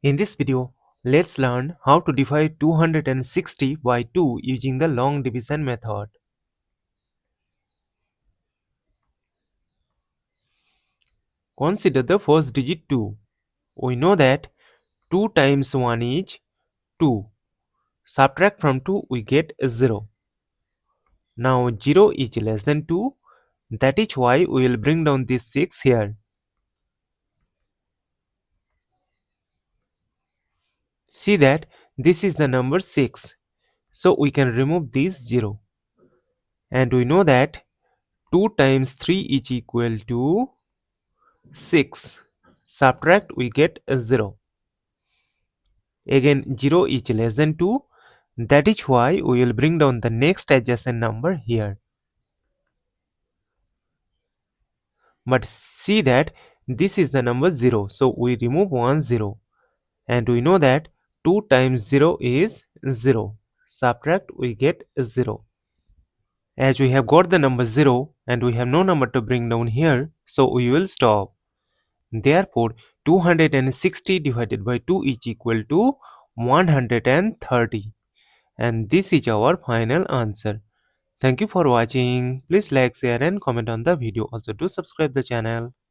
In this video, let's learn how to divide 260 by 2 using the long division method. Consider the first digit 2. We know that 2 times 1 is 2. Subtract from 2 we get 0. Now 0 is less than 2. That is why we will bring down this 6 here. See that this is the number 6. So we can remove this 0. And we know that 2 times 3 is equal to 6. Subtract we get a 0. Again 0 is less than 2. That is why we will bring down the next adjacent number here. But see that this is the number 0. So we remove 1 0. And we know that 2 times 0 is 0. Subtract we get 0. As we have got the number 0 and we have no number to bring down here, so we will stop. Therefore, 260 divided by 2 is equal to 130. And this is our final answer. Thank you for watching. Please like, share and comment on the video. Also do subscribe the channel.